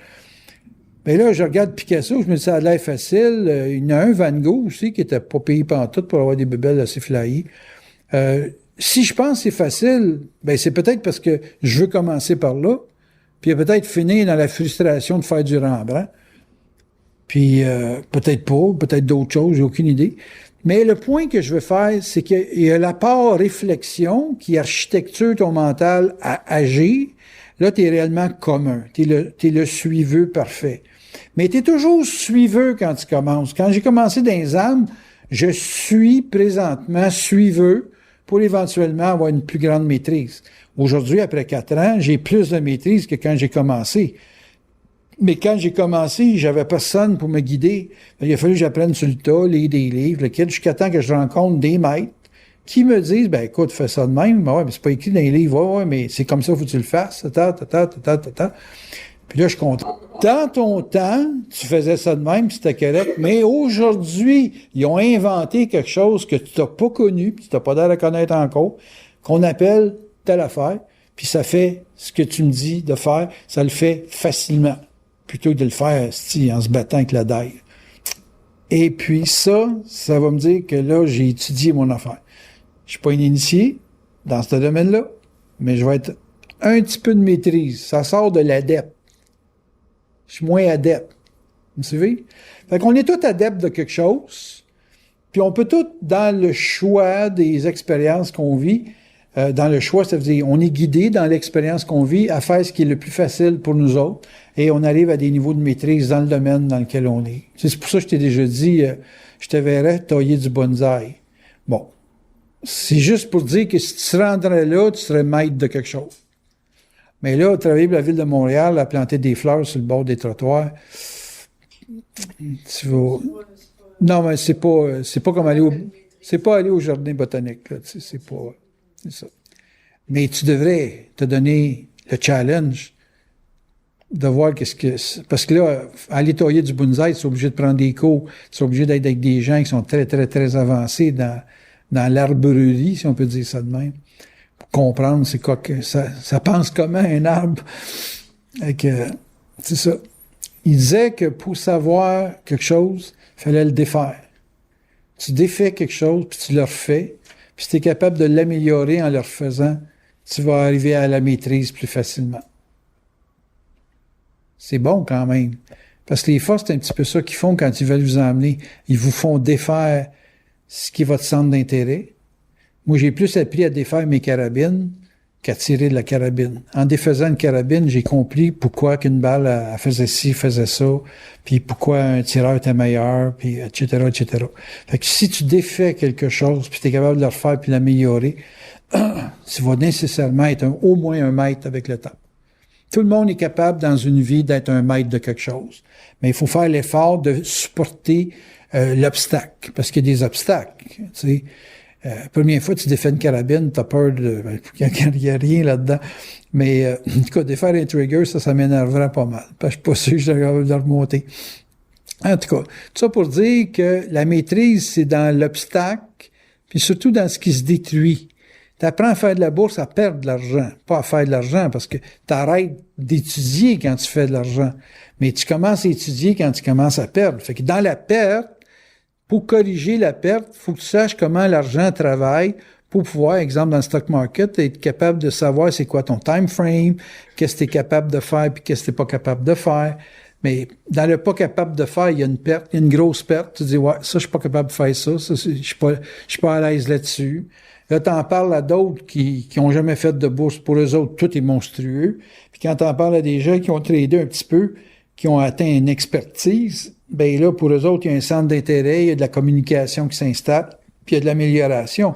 Mais là, je regarde Picasso, je me dis, ça a l'air facile. Il y en a un, Van Gogh aussi, qui était pas payé pantoute pour avoir des bébelles assez flyées. Si je pense que c'est facile, ben c'est peut-être parce que je veux commencer par là, puis peut-être finir dans la frustration de faire du Rembrandt. Puis peut-être pas, peut-être d'autres choses, j'ai aucune idée. Mais le point que je veux faire, c'est qu'il y a la part réflexion qui architecture ton mental à agir. Là, tu es réellement commun. Tu es le suiveux parfait. Mais tu es toujours suiveux quand tu commences. Quand j'ai commencé dans les armes, je suis présentement suiveux pour éventuellement avoir une plus grande maîtrise. Aujourd'hui, après 4 ans, j'ai plus de maîtrise que quand j'ai commencé. Mais quand j'ai commencé, j'avais personne pour me guider. Il a fallu que j'apprenne sur le tas, lire des livres, jusqu'à temps que je rencontre des maîtres qui me disent, ben écoute, fais ça de même. Ben ouais, mais c'est pas écrit dans les livres. Ouais, mais c'est comme ça, faut que tu le fasses. Puis là, je suis content. Dans ton temps, tu faisais ça de même, c'était correct. Mais aujourd'hui, ils ont inventé quelque chose que tu n'as pas connu, puis tu n'as pas l'air de connaître encore, qu'on appelle telle affaire. Puis ça fait ce que tu me dis de faire, ça le fait facilement, plutôt que de le faire en se battant avec la daille. Et puis ça va me dire que là, j'ai étudié mon affaire. Je suis pas un initié dans ce domaine-là, mais je vais être un petit peu de maîtrise. Ça sort de l'adepte. Je suis moins adepte. Vous me suivez? Fait qu'on est tous adeptes de quelque chose, puis on peut tous, dans le choix des expériences qu'on vit, dans le choix, ça veut dire on est guidé dans l'expérience qu'on vit à faire ce qui est le plus facile pour nous autres, et on arrive à des niveaux de maîtrise dans le domaine dans lequel on est. C'est pour ça que je t'ai déjà dit, je te verrais tailler du bonsaï. Bon. C'est juste pour dire que si tu te rendrais là, tu serais maître de quelque chose. Mais là, travailler pour la Ville de Montréal, à planter des fleurs sur le bord des trottoirs, tu vas... Non, mais c'est pas comme c'est pas aller au jardin botanique, là, tu sais, c'est ça. Mais tu devrais te donner le challenge de voir parce que là, aller tailler du bonsaï, tu es obligé de prendre des cours, tu es obligé d'être avec des gens qui sont très, très, très avancés dans l'arbrerie, si on peut dire ça de même, pour comprendre c'est quoi que ça pense comment un arbre. Et que, c'est ça. Il disait que pour savoir quelque chose, il fallait le défaire. Tu défais quelque chose, puis tu le refais, puis si tu es capable de l'améliorer en le refaisant, tu vas arriver à la maîtrise plus facilement. C'est bon quand même. Parce que les forces, c'est un petit peu ça qu'ils font quand ils veulent vous emmener. Ils vous font défaire ce qui est votre centre d'intérêt. Moi, j'ai plus appris à défaire mes carabines qu'à tirer de la carabine. En défaisant une carabine, j'ai compris pourquoi qu'une balle elle faisait ci, faisait ça, puis pourquoi un tireur était meilleur, puis etc., etc. Fait que si tu défais quelque chose, puis tu es capable de le refaire puis l'améliorer, tu vas nécessairement être au moins un maître avec le temps. Tout le monde est capable dans une vie d'être un maître de quelque chose. Mais il faut faire l'effort de supporter l'obstacle, parce qu'il y a des obstacles. Tu sais. Première fois, tu défais une carabine, t'as peur il n'y a rien là-dedans. Mais en tout cas, défaire un trigger, ça m'énerverait pas mal. Parce que je suis pas sûr que je suis capable de le remonter. En tout cas, tout ça pour dire que la maîtrise, c'est dans l'obstacle, puis surtout dans ce qui se détruit. Tu apprends à faire de la bourse, à perdre de l'argent, pas à faire de l'argent, parce que tu arrêtes d'étudier quand tu fais de l'argent. Mais tu commences à étudier quand tu commences à perdre. Fait que dans la perte, pour corriger la perte, il faut que tu saches comment l'argent travaille pour pouvoir, exemple, dans le stock market, être capable de savoir c'est quoi ton time frame, qu'est-ce que tu es capable de faire, puis qu'est-ce que tu n'es pas capable de faire. Mais dans le pas capable de faire, il y a une perte, il y a une grosse perte. Tu dis, ouais, ça, je suis pas capable de faire ça, je suis pas à l'aise là-dessus. Là, t'en parles à d'autres qui ont jamais fait de bourse. Pour eux autres, tout est monstrueux. Puis quand t'en parles à des gens qui ont tradé un petit peu, qui ont atteint une expertise, ben là, pour eux autres, il y a un centre d'intérêt, il y a de la communication qui s'installe, puis il y a de l'amélioration.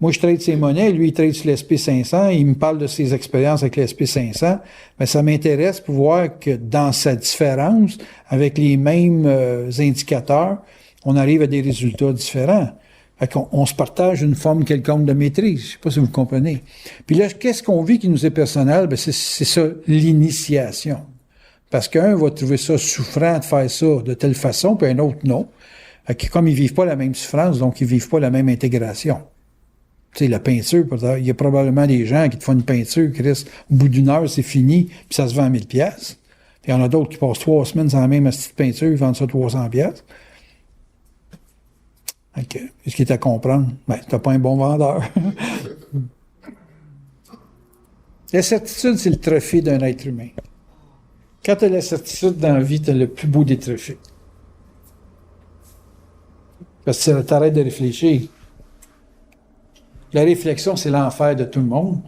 Moi, je trade ses monnaies, lui, il trade sur l'SP500, il me parle de ses expériences avec l'SP500, mais ça m'intéresse pour voir que dans sa différence, avec les mêmes indicateurs, on arrive à des résultats différents. Fait qu'on se partage une forme quelconque de maîtrise. Je sais pas si vous comprenez. Puis là, qu'est-ce qu'on vit qui nous est personnel? Ben, c'est ça, l'initiation. Parce qu'un va trouver ça souffrant de faire ça de telle façon, puis un autre non. Fait que comme ils vivent pas la même souffrance, donc ils vivent pas la même intégration. Tu sais, la peinture, il y a probablement des gens qui te font une peinture, Chris, au bout d'une heure, c'est fini, puis ça se vend à 1000$. Puis il y en a d'autres qui passent 3 semaines sans la même petite peinture, ils vendent ça 300$. OK. Qu'est-ce qui est à comprendre? Ben, t'as pas un bon vendeur. La certitude, c'est le trophée d'un être humain. Quand t'as la certitude dans la vie, t'as le plus beau des trophées. Parce que t'arrêtes de réfléchir. La réflexion, c'est l'enfer de tout le monde.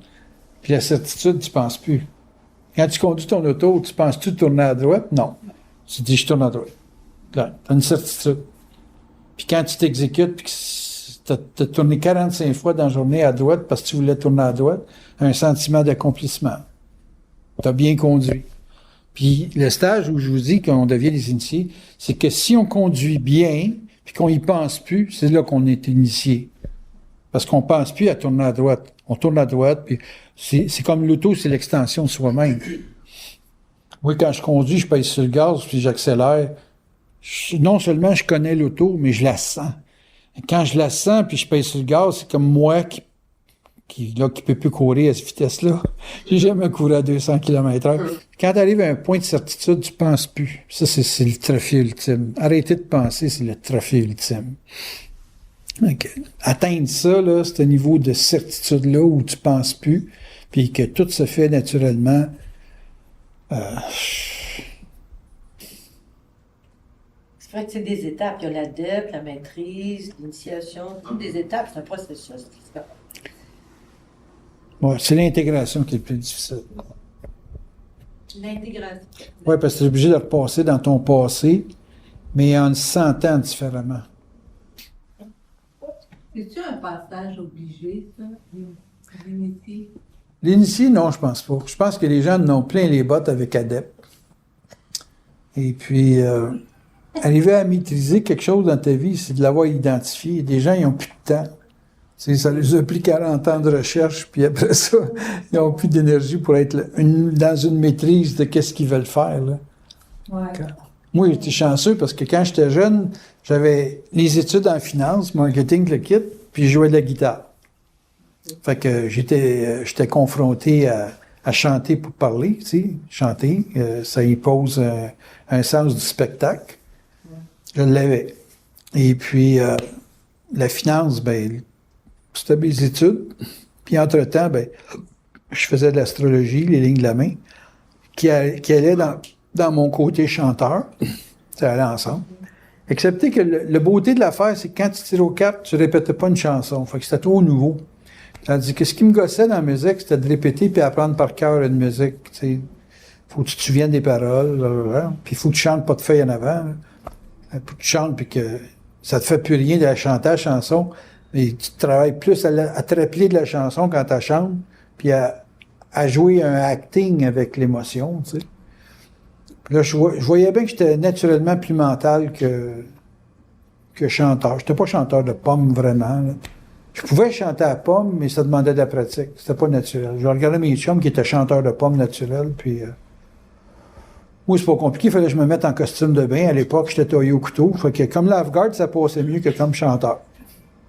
Puis la certitude, tu penses plus. Quand tu conduis ton auto, tu penses-tu de tourner à droite? Non. Tu dis, je tourne à droite. Là, t'as une certitude. Puis quand tu t'exécutes, puis que t'as tourné 45 fois dans la journée à droite parce que tu voulais tourner à droite, un sentiment d'accomplissement. T'as bien conduit. Puis le stage où je vous dis qu'on devient des initiés, c'est que si on conduit bien, puis qu'on y pense plus, c'est là qu'on est initié. Parce qu'on pense plus à tourner à droite. On tourne à droite, puis c'est comme l'auto, c'est l'extension de soi-même. Moi, quand je conduis, je pèse sur le gaz, puis j'accélère. Non seulement je connais l'auto, mais je la sens. Et quand je la sens, puis je pèse sur le gaz, c'est comme moi qui peut plus courir à cette vitesse-là. J'ai jamais couru à 200 km/h. Quand tu arrives à un point de certitude, tu penses plus. Ça, c'est le trophée ultime. Arrêter de penser, c'est le trophée ultime. Okay. Atteindre ça, là, ce niveau de certitude-là où tu penses plus, puis que tout se fait naturellement, C'est vrai que c'est des étapes. Il y a l'ADEP, la maîtrise, l'initiation, toutes des étapes. C'est un processus. Ouais, c'est l'intégration qui est le plus difficile. L'intégration. Oui, parce que tu es obligé de repasser dans ton passé, mais en le sentant différemment. C'est-tu un passage obligé, ça, l'unité? L'initié, non, je pense pas. Je pense que les gens en ont plein les bottes avec ADEP. Et puis, arriver à maîtriser quelque chose dans ta vie, c'est de l'avoir identifié. Des gens, ils n'ont plus de temps. C'est, ça les a pris 40 ans de recherche, puis après ça, ils n'ont plus d'énergie pour être dans une maîtrise de qu'est-ce qu'ils veulent faire. Là. Ouais. Moi, j'étais chanceux parce que quand j'étais jeune, j'avais les études en finance, marketing, le kit, puis je jouais de la guitare. Fait que j'étais confronté à chanter pour parler, tu sais, chanter. Ça impose un sens du spectacle. Je l'avais. Et puis, la finance, ben, c'était mes études. Puis, entre-temps, ben, je faisais de l'astrologie, les lignes de la main, qui allait dans mon côté chanteur. Ça allait ensemble. Excepté que le beauté de l'affaire, c'est que quand tu tires aux cartes, tu répètes pas une chanson. Fait que c'était trop nouveau. Tandis que ce qui me gossait dans la musique, c'était de répéter puis apprendre par cœur une musique. T'sais. Faut que tu te souviennes des paroles, puis il faut que tu chantes pas de feuilles en avant. Faut que tu chantes puis que ça te fait plus rien de la chanter la chanson, mais tu travailles plus à te rappeler de la chanson quand tu chantes, puis à jouer un acting avec l'émotion, tu sais. Là, je voyais bien que j'étais naturellement plus mental que chanteur. J'étais pas chanteur de pommes, vraiment. Là. Je pouvais chanter à pommes, mais ça demandait de la pratique. C'était pas naturel. Je regardais mes chums qui étaient chanteurs de pommes naturels, puis... moi, c'est pas compliqué. Il fallait que je me mette en costume de bain. À l'époque, j'étais taillé au couteau. Fait que comme lave-garde, ça passait mieux que comme chanteur.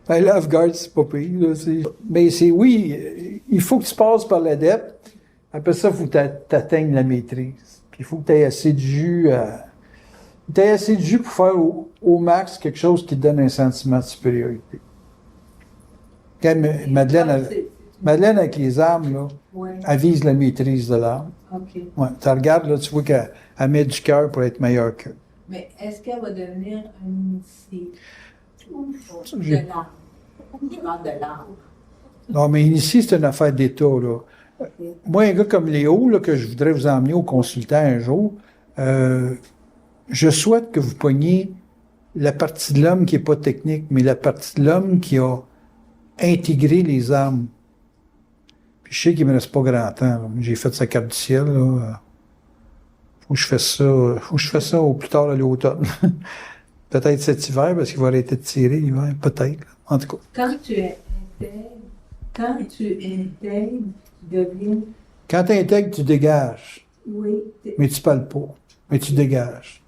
Ben, lave-garde, c'est pas pire. Là, mais oui, il faut que tu passes par l'adepte. Après ça, il faut que tu atteignes la maîtrise. Puis il faut que tu aies assez de jus pour faire au max quelque chose qui te donne un sentiment de supériorité. Quand Madeleine, avec les armes, là, Ouais. elle vise la maîtrise de l'arme. OK. Ouais, tu regardes, là, tu vois qu'elle met du cœur pour être meilleure qu'eux. Mais est-ce qu'elle va devenir un initié J'ai- de l'art? Je parle de l'art. Non, mais ici, c'est une affaire d'État, là. Moi, un gars comme Léo, là, que je voudrais vous emmener au consultant un jour, je souhaite que vous preniez la partie de l'homme qui n'est pas technique, mais la partie de l'homme qui a intégré les armes. Puis je sais qu'il ne me reste pas grand temps. Là. J'ai fait sa carte du ciel. Là. Faut que je fasse ça au plus tard à l'automne. Peut-être cet hiver, parce qu'il va arrêter de tirer l'hiver. Peut-être. Là. En tout cas. Quand tu intègres, tu deviens... Quand tu intègres, tu dégages. Oui. Mais tu parles pas. Mais tu dégages.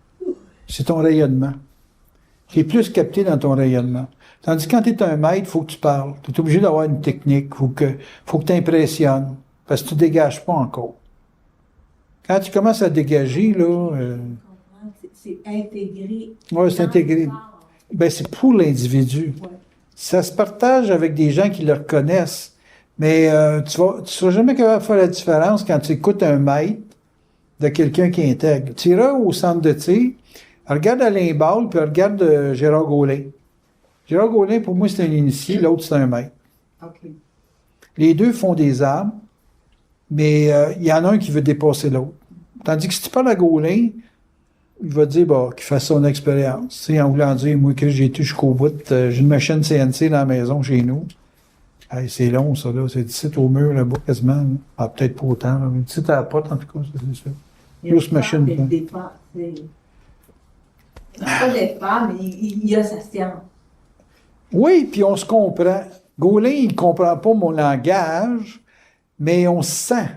C'est ton rayonnement. Tu es plus capté dans ton rayonnement. Tandis que quand tu es un maître, il faut que tu parles. Tu es obligé d'avoir une technique. Il faut que tu impressionnes. Parce que tu ne dégages pas encore. Quand tu commences à dégager, là... C'est intégré. Oui, c'est intégré. Ben, c'est pour l'individu. Ouais. Ça se partage avec des gens qui le reconnaissent. Mais tu seras jamais capable de faire la différence quand tu écoutes un maître de quelqu'un qui intègre. Tu iras au centre de tir, regarde Alain Ball, puis regarde Gérard Gaulin. Gérard Gaulin, pour moi, c'est un initié, l'autre, c'est un maître. OK. Les deux font des armes, mais il y en a un qui veut dépasser l'autre. Tandis que si tu parles à Gaulin, il va te dire qu'il fasse son expérience. Tu sais, en voulant dire, moi, que j'ai été jusqu'au bout, j'ai une machine CNC dans la maison chez nous. Hey, c'est long, ça, là. C'est 17 au mur, là-bas, quasiment. Là. Ah, peut-être pas autant. 17 à la porte, en tout cas, c'est ça. Plus machine. Il pas d'effort, mais il a sa science. Oui, puis on se comprend. Gaulin, il ne comprend pas mon langage, mais on se sent.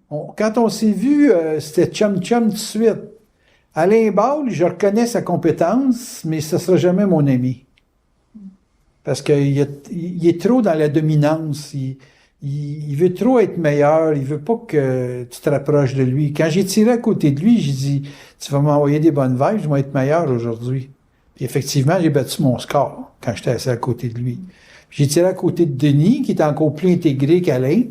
Quand on s'est vu, c'était chum-chum tout de suite. Alain Ball, je reconnais sa compétence, mais ce ne sera jamais mon ami. Parce qu'il est trop dans la dominance. Il veut trop être meilleur. Il veut pas que tu te rapproches de lui. Quand j'ai tiré à côté de lui, j'ai dit, tu vas m'envoyer des bonnes vibes, je vais être meilleur aujourd'hui. Puis effectivement, j'ai battu mon score quand j'étais assis à côté de lui. J'ai tiré à côté de Denis, qui est encore plus intégré qu'Alain.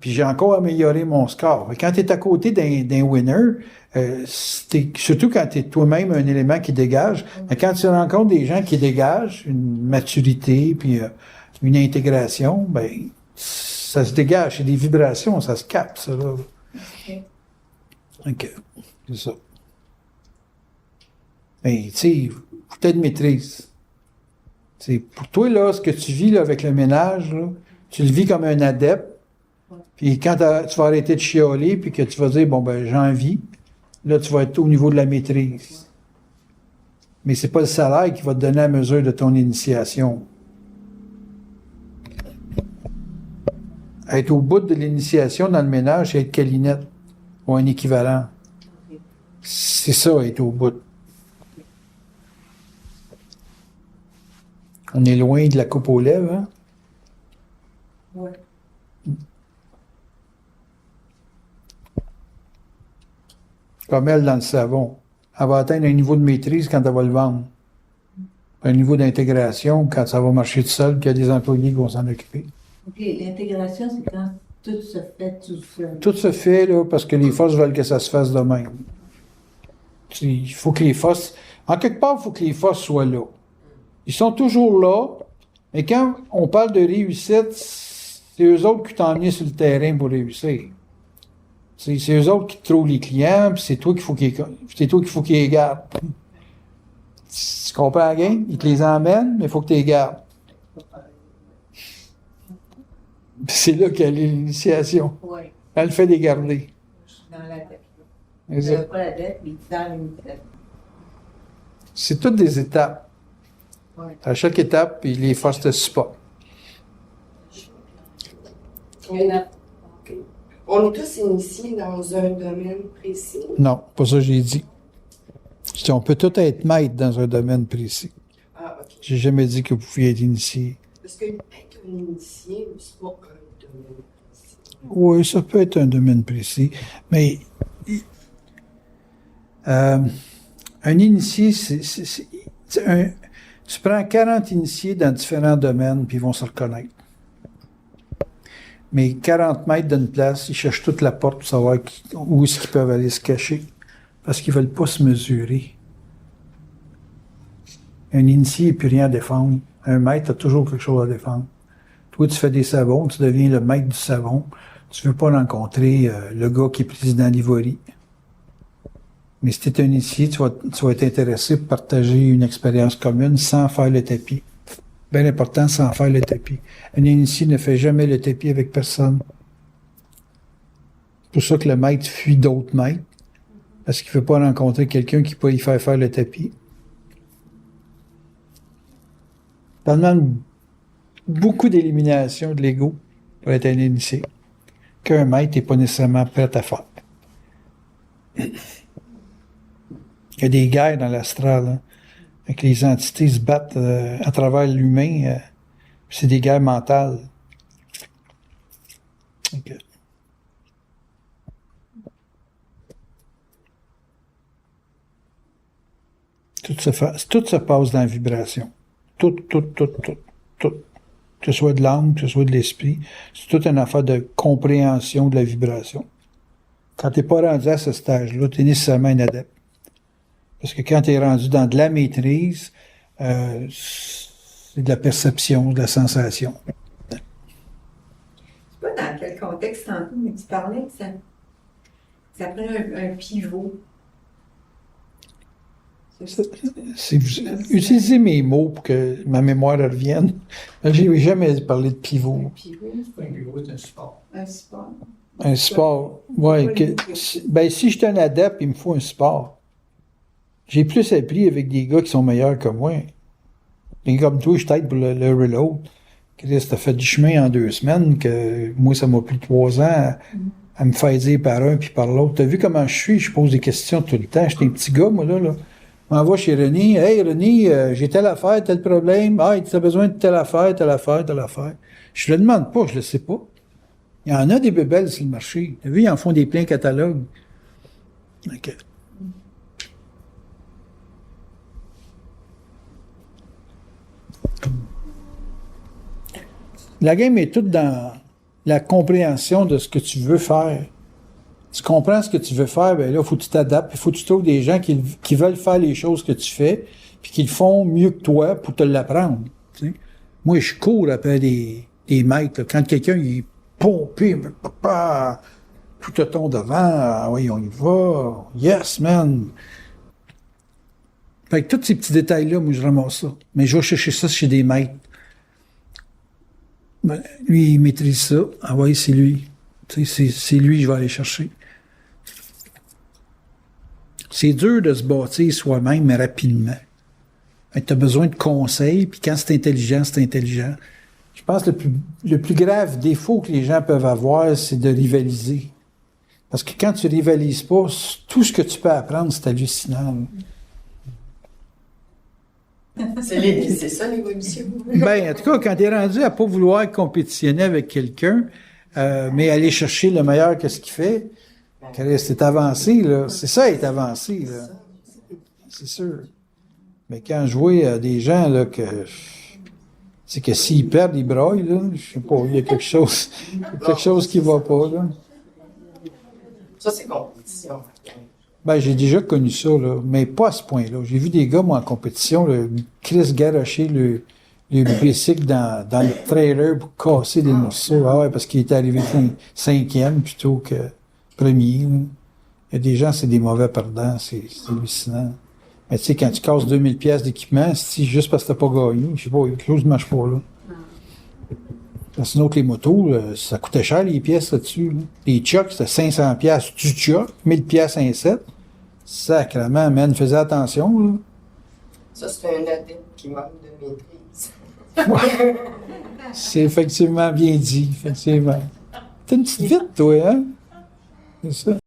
Puis j'ai encore amélioré mon score. Quand tu es à côté d'un winner, surtout quand tu es toi-même un élément qui dégage, mais quand tu rencontres des gens qui dégagent une maturité, puis une intégration, ben ça se dégage. C'est des vibrations, ça se capte, ça, là. OK. C'est ça. Mais, tu sais, faut être maîtrise. C'est pour toi, là, ce que tu vis là, avec le ménage, là, tu le vis comme un adepte. Puis quand tu vas arrêter de chialer, puis que tu vas dire, bon, ben, j'ai envie, là, tu vas être au niveau de la maîtrise. Mais c'est pas le salaire qui va te donner la mesure de ton initiation. Être au bout de l'initiation dans le ménage, c'est être câlinette ou un équivalent. C'est ça, être au bout. On est loin de la coupe aux lèvres, hein? Ouais. Comme elle dans le savon. Elle va atteindre un niveau de maîtrise quand elle va le vendre. Un niveau d'intégration quand ça va marcher tout seul, qu'il y a des employés qui vont s'en occuper. OK, l'intégration, c'est quand tout se fait tout seul. Tout se fait là, parce que les forces veulent que ça se fasse de même. Il faut que les forces... En quelque part, il faut que les forces soient là. Ils sont toujours là, mais quand on parle de réussite, c'est eux autres qui t'ont emmené sur le terrain pour réussir. C'est eux autres qui te trouvent les clients, puis c'est toi qu'il faut qu'ils les gardent. Tu comprends la game? Ils te les emmènent, mais il faut que tu les gardes. Puis c'est là qu'elle est l'initiation. Oui, Elle le fait les garder. dans la tête. Exact. Pas la tête, mais dans l'unité. C'est toutes des étapes. Ouais. À chaque étape, puis les forces te supportent. On est tous initiés dans un domaine précis. Non, pas ça que j'ai dit. Je dis, on peut tous être maître dans un domaine précis. Ah, OK. J'ai jamais dit que vous pouviez être initié. Parce que être un initié, c'est pas un domaine précis. Oui, ça peut être un domaine précis, mais un initié, tu prends 40 initiés dans différents domaines, puis ils vont se reconnaître. Mais 40 mètres d'une place, ils cherchent toute la porte pour savoir où est-ce qu'ils peuvent aller se cacher, parce qu'ils veulent pas se mesurer. Un initié n'a plus rien à défendre. Un maître a toujours quelque chose à défendre. Toi, tu fais des savons, tu deviens le maître du savon. Tu veux pas rencontrer le gars qui est président d'Ivory. Mais si tu es un initié, tu vas être intéressé pour partager une expérience commune sans faire le tapis. Bien important, sans faire le tapis. Un initié ne fait jamais le tapis avec personne. C'est pour ça que le maître fuit d'autres maîtres, parce qu'il ne veut pas rencontrer quelqu'un qui peut y faire le tapis. Ça demande beaucoup d'élimination de l'ego pour être un initié, qu'un maître n'est pas nécessairement prêt à faire. Il y a des guerres dans l'astral, hein, que les entités se battent à travers l'humain. C'est des guerres mentales. Okay. Tout se passe dans la vibration. Tout. Que ce soit de l'âme, que ce soit de l'esprit. C'est toute une affaire de compréhension de la vibration. Quand tu n'es pas rendu à ce stage-là, tu es nécessairement un adepte. Parce que quand tu es rendu dans de la maîtrise, c'est de la perception, de la sensation. Je sais pas dans quel contexte tantôt, mais tu parlais que ça prenait un pivot. Utilisez mes mots pour que ma mémoire revienne. Je n'ai jamais parlé de pivot. Un pivot, Un pivot est un support. un support. Un support. Ouais, si je suis un adepte, il me faut un support. J'ai plus appris avec des gars qui sont meilleurs que moi. Et comme toi, je t'aide pour le reload. Chris, t'as fait du chemin en 2 semaines, que moi, ça m'a pris 3 ans à me faire dire par un puis par l'autre. T'as vu comment je suis? Je pose des questions tout le temps. J'étais un petit gars, moi, là. Je m'envoie chez René. Hey, René, j'ai telle affaire, tel problème. Ah, tu as besoin de telle affaire, telle affaire, telle affaire. Je le demande pas, je le sais pas. Il y en a des bébelles sur le marché. T'as vu, ils en font des pleins catalogues. OK. La game est toute dans la compréhension de ce que tu veux faire. Tu comprends ce que tu veux faire, ben là, il faut que tu t'adaptes, il faut que tu trouves des gens qui veulent faire les choses que tu fais, puis qui le font mieux que toi pour te l'apprendre. Tu sais. Moi, je cours après des maîtres. Là. Quand quelqu'un il est pompé, papa, tout à ton devant, ah oui, on y va, yes, man. Fait que tous ces petits détails-là, moi, je ramasse ça. Mais je vais chercher ça chez des maîtres. Ben, lui, il maîtrise ça. Ah oui, c'est lui. Tu sais, c'est lui, je vais aller chercher. C'est dur de se bâtir soi-même, mais rapidement. Tu as besoin de conseils, puis quand c'est intelligent, c'est intelligent. Je pense que le plus grave défaut que les gens peuvent avoir, c'est de rivaliser. Parce que quand tu rivalises pas, tout ce que tu peux apprendre, c'est hallucinant. C'est ça l'évolution. Ben, en tout cas, quand tu es rendu à pas vouloir compétitionner avec quelqu'un, mais aller chercher le meilleur que ce qu'il fait, c'est avancé, là. C'est ça, être avancé, là. C'est sûr. Mais quand je vois des gens, là, c'est que s'ils perdent, ils braillent, là. Je sais pas, il y a quelque chose qui va pas, là. Ça, c'est compétition. Ben, j'ai déjà connu ça, là, mais pas à ce point-là. J'ai vu des gars, moi, en compétition, là, Chris garocher le bicycle dans le trailer pour casser des morceaux. Ah ouais, parce qu'il est arrivé 5e plutôt que premier. Là. Il y a des gens, c'est des mauvais perdants, c'est hallucinant. Mais tu sais, quand tu casses 2000 pièces d'équipement, si juste parce que t'as pas gagné, je sais pas, quelque chose ne marche pas, là. Sinon que les motos, là, ça coûtait cher, les pièces là-dessus. Là. Les chucks, c'était 500 pièces du chuck, 1000 pièces un set. Sacrement, man, faisais attention, là. Ça, c'est un adepte qui manque de maîtrise. C'est effectivement bien dit, effectivement. T'es une petite vite, toi, hein? C'est ça.